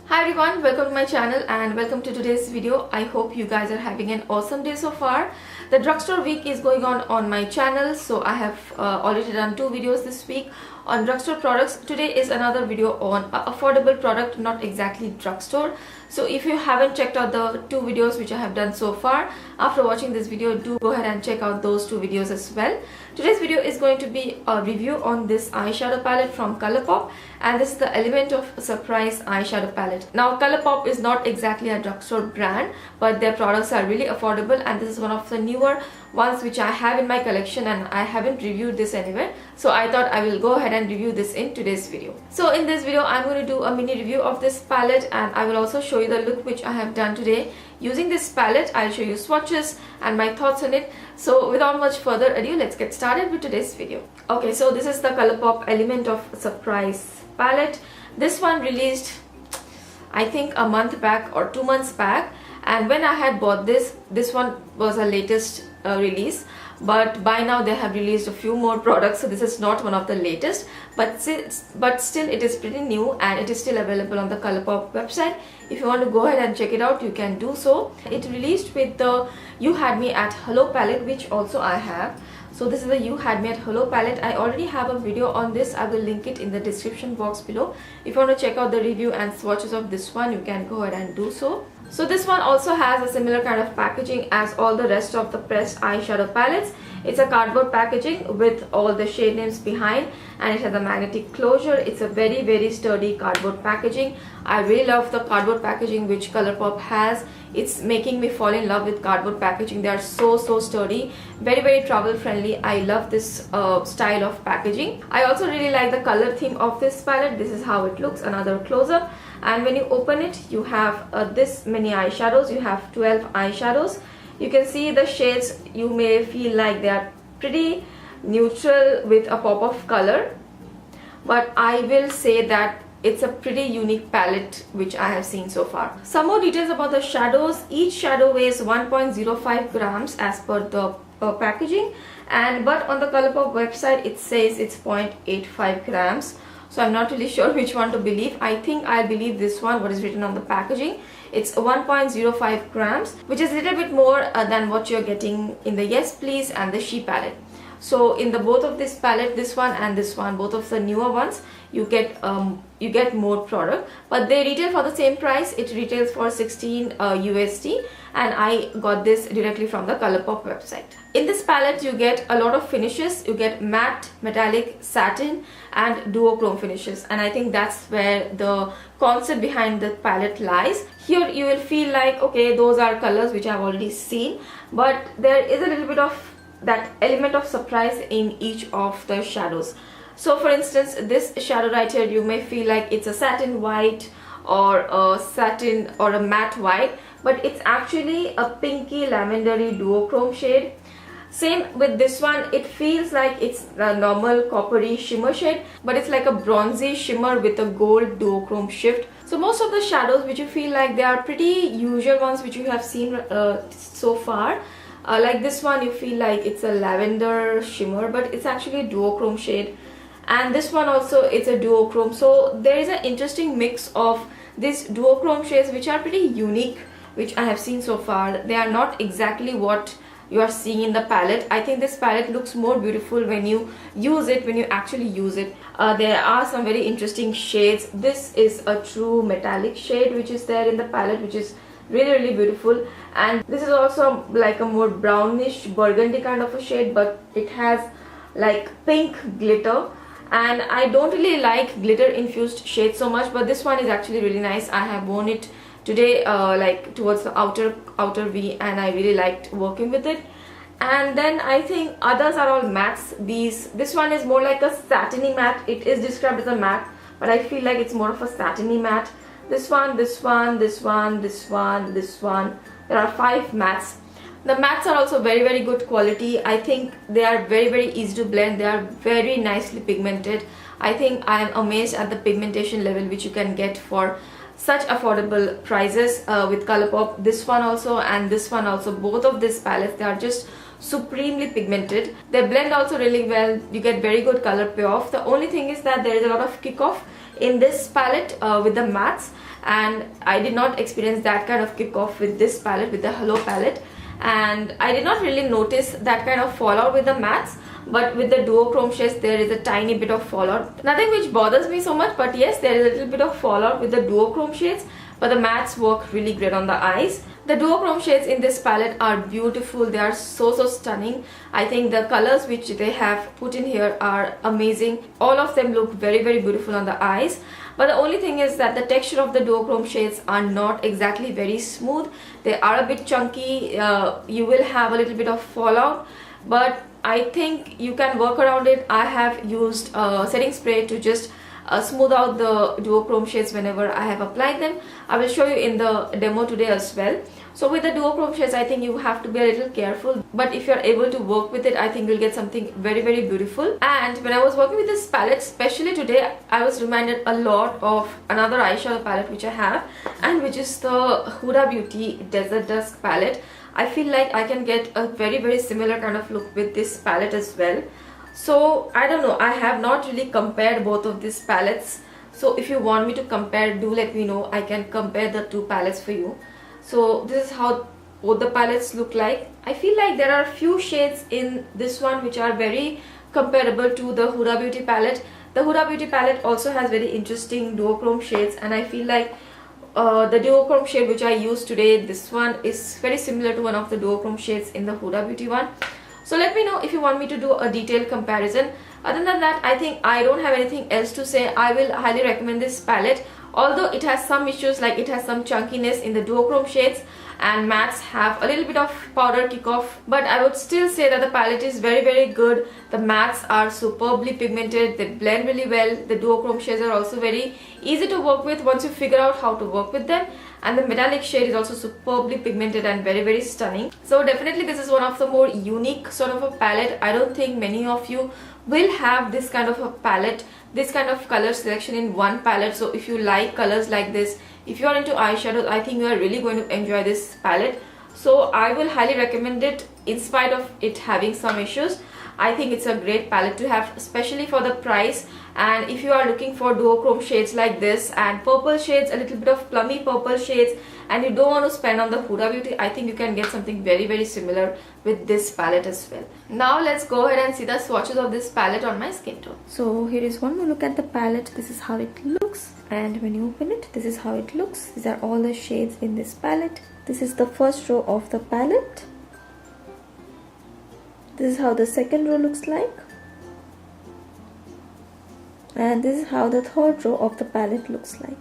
Hi everyone, welcome to my channel and welcome to today's video. I hope you guys are having an awesome day so far. The drugstore week is going on my channel, so I have already done 2 videos this week on drugstore products. Today is another video on affordable product, not exactly drugstore. So if you haven't checked out the 2 videos which I have done so far, after watching this video, do go ahead and check out those 2 videos as well. Today's video is going to be a review on this eyeshadow palette from Colourpop, and this is the Element of Surprise eyeshadow palette. Now Colourpop is not exactly a drugstore brand, but their products are really affordable, and this is one of the newer ones which I have in my collection and I haven't reviewed this anywhere, so I thought I will go ahead and review this in today's video. So in this video I'm going to do a mini review of this palette, and I will also show you the look which I have done today using this palette. I'll show you swatches and my thoughts on it. So without much further ado, let's get started with today's video. Okay, so this is the Colourpop Element of Surprise palette. This one released I think a month back or 2 months back, and when I had bought this one was a latest release, but by now they have released a few more products, so this is not one of the latest, but still it is pretty new and it is still available on the Colourpop website. If you want to go ahead and check it out, you can do so. It released with the You Had Me at Hello palette, which also I have. So this is the You Had Me at Hello palette. I already have a video on this. I will link it in the description box below. If you want to check out the review and swatches of this one, you can go ahead and do so. So this one also has a similar kind of packaging as all the rest of the pressed eyeshadow palettes. It's a cardboard packaging with all the shade names behind, and it has a magnetic closure. It's a very sturdy cardboard packaging. I really love the cardboard packaging which Colourpop has. It's making me fall in love with cardboard packaging. They are so sturdy, very travel friendly. I love this style of packaging. I also really like the color theme of this palette. This is how it looks, another close-up. And when you open it, you have this many eyeshadows. You have 12 eyeshadows. You can see the shades. You may feel like they are pretty neutral with a pop of color, but I will say that it's a pretty unique palette which I have seen so far. Some more details about the shadows. Each shadow weighs 1.05 grams as per the packaging, but on the Colourpop website it says it's 0.85 grams. So I'm not really sure which one to believe. I think I believe this one, what is written on the packaging. It's 1.05 grams, which is a little bit more than what you're getting in the Yes Please and the She palette. So in the both of this palette, this one and this one, both of the newer ones, you get more product, but they retail for the same price. It retails for 16 USD, and I got this directly from the Colourpop website. In this palette you get a lot of finishes. You get matte, metallic, satin and duochrome finishes, and I think that's where the concept behind the palette lies. Here you will feel like, okay, those are colors which I've already seen, but there is a little bit of that element of surprise in each of the shadows. So for instance, this shadow right here, you may feel like it's a satin white or a satin or a matte white, but it's actually a pinky lavendery duochrome shade. Same with this one, it feels like it's a normal coppery shimmer shade, but it's like a bronzy shimmer with a gold duochrome shift. So most of the shadows which you feel like they are pretty usual ones which you have seen so far, like this one you feel like it's a lavender shimmer, but it's actually a duochrome shade. And this one also, it's a duochrome. So there is an interesting mix of these duochrome shades which are pretty unique, which I have seen so far. They are not exactly what you are seeing in the palette. I think this palette looks more beautiful when you use it, when you actually use it. There are some very interesting shades. This is a true metallic shade which is there in the palette, which is really beautiful. And this is also like a more brownish burgundy kind of a shade, but it has like pink glitter, and I don't really like glitter infused shades so much, but this one is actually really nice. I have worn it today like towards the outer V, and I really liked working with it. And then I think others are all mattes. This one is more like a satiny matte. It is described as a matte, but I feel like it's more of a satiny matte. This one, this one, this one, this one, this one. There are 5 mattes. The mattes are also very good quality. I think they are very easy to blend. They are very nicely pigmented. I think I am amazed at the pigmentation level which you can get for such affordable prices with Colourpop. This one also and this one also, both of these palettes, they are just supremely pigmented. They blend also really well. You get very good color payoff. The only thing is that there is a lot of kickoff in this palette with the mattes, and I did not experience that kind of kick-off with this palette, with the Hello palette, and I did not really notice that kind of fallout with the mattes. But with the duochrome shades, there is a tiny bit of fallout. Nothing which bothers me so much, but yes, there is a little bit of fallout with the duochrome shades, but the mattes work really great on the eyes. The duochrome shades in this palette are beautiful. They are so stunning. I think the colors which they have put in here are amazing. All of them look very beautiful on the eyes. But the only thing is that the texture of the duochrome shades are not exactly very smooth. They are a bit chunky. You will have a little bit of fallout, but I think you can work around it. I have used setting spray to just smooth out the duochrome shades whenever I have applied them. I will show you in the demo today as well. So with the duochrome shades, I think you have to be a little careful, but if you're able to work with it, I think you'll get something very beautiful. And when I was working with this palette, especially today, I was reminded a lot of another eyeshadow palette which I have, and which is the Huda Beauty Desert Dusk palette. I feel like I can get a very similar kind of look with this palette as well. So I don't know, I have not really compared both of these palettes. So if you want me to compare, do let me know. I can compare the two palettes for you. So this is how both the palettes look like. I feel like there are few shades in this one which are very comparable to the Huda Beauty palette. The Huda Beauty palette also has very interesting duochrome shades, and I feel like the duochrome shade which I used today, this one is very similar to one of the duochrome shades in the Huda Beauty one. So let me know if you want me to do a detailed comparison. Other than that, I think I don't have anything else to say. I will highly recommend this palette. Although it has some issues, like it has some chunkiness in the duochrome shades, and mattes have a little bit of powder kickoff, but I would still say that the palette is very good. The mattes are superbly pigmented, they blend really well. The duochrome shades are also very easy to work with once you figure out how to work with them, and the metallic shade is also superbly pigmented and very stunning. So definitely this is one of the more unique sort of a palette. I don't think many of you will have this kind of a palette, this kind of color selection in one palette. So if you like colors like this, if you are into eyeshadows, I think you are really going to enjoy this palette. So I will highly recommend it in spite of it having some issues. I think it's a great palette to have, especially for the price. And if you are looking for duochrome shades like this and purple shades, a little bit of plummy purple shades, and you don't want to spend on the Huda Beauty, I think you can get something very similar with this palette as well. Now let's go ahead and see the swatches of this palette on my skin tone. So here is one more look at the palette. This is how it looks, and when you open it, this is how it looks. These are all the shades in this palette. This is the first row of the palette. This is how the second row looks like, and this is how the third row of the palette looks like.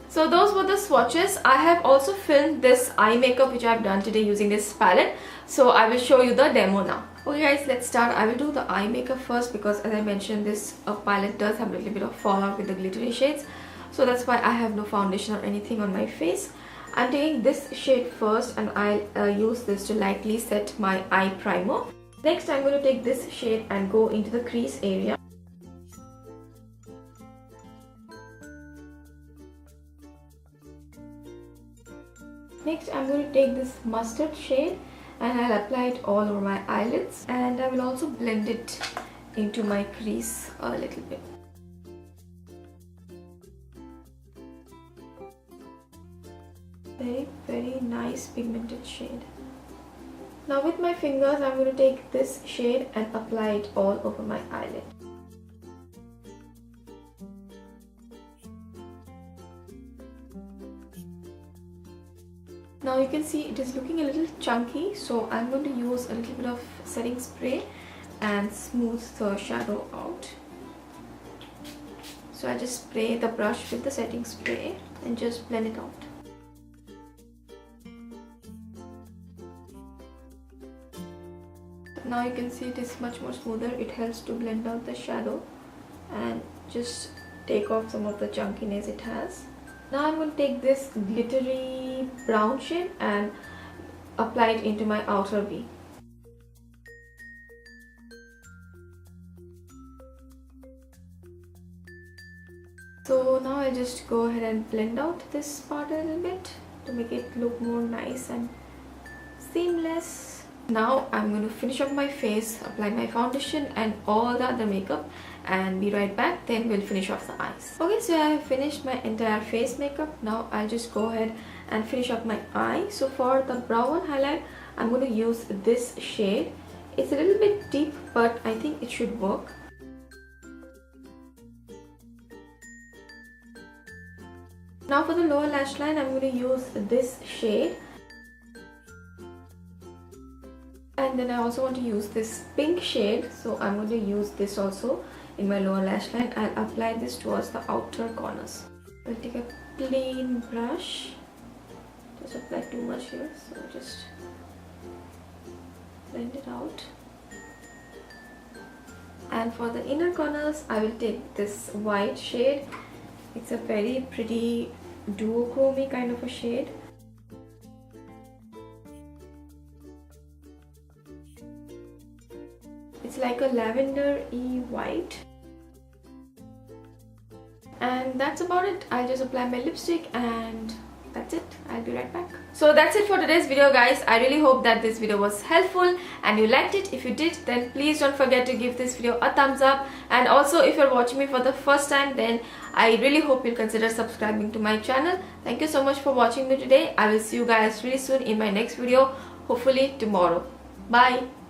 So those were the swatches. I have also filmed this eye makeup which I have done today using this palette, so I will show you the demo now. Okay guys, let's start. I will do the eye makeup first because, as I mentioned, this palette does have a little bit of fallout with the glittery shades, so that's why I have no foundation or anything on my face. I'm taking this shade first, and I'll use this to lightly set my eye primer. Next, I'm going to take this shade and go into the crease area. Next, I'm going to take this mustard shade and I'll apply it all over my eyelids, and I will also blend it into my crease a little bit. Very nice pigmented shade. Now with my fingers, I'm going to take this shade and apply it all over my eyelid. Now you can see it is looking a little chunky, so I'm going to use a little bit of setting spray and smooth the shadow out. So I just spray the brush with the setting spray and just blend it out. Now you can see it is much more smoother. It helps to blend out the shadow and just take off some of the chunkiness it has. Now I'm going to take this glittery brown shade and apply it into my outer V. So now I'll just go ahead and blend out this part a little bit to make it look more nice and seamless. Now I'm going to finish up my face, apply my foundation and all the other makeup, and be right back. Then we'll finish off the eyes. Okay, so I have finished my entire face makeup. Now I'll just go ahead and finish up my eye. So for the brow bone highlight, I'm going to use this shade. It's a little bit deep, but I think it should work. Now for the lower lash line, I'm going to use this shade. And then I also want to use this pink shade, so I'm going to use this also in my lower lash line. I'll apply this towards the outer corners. I'll take a plain brush. Just apply too much here, so just blend it out. And for the inner corners, I will take this white shade. It's a very pretty duochrome kind of a shade. It's like a lavender-y white. And that's about it. I'll just apply my lipstick and that's it. I'll be right back. So that's it for today's video, guys. I really hope that this video was helpful and you liked it. If you did, then please don't forget to give this video a thumbs up. And also, if you're watching me for the first time, then I really hope you'll consider subscribing to my channel. Thank you so much for watching me today. I will see you guys really soon in my next video, hopefully tomorrow. Bye.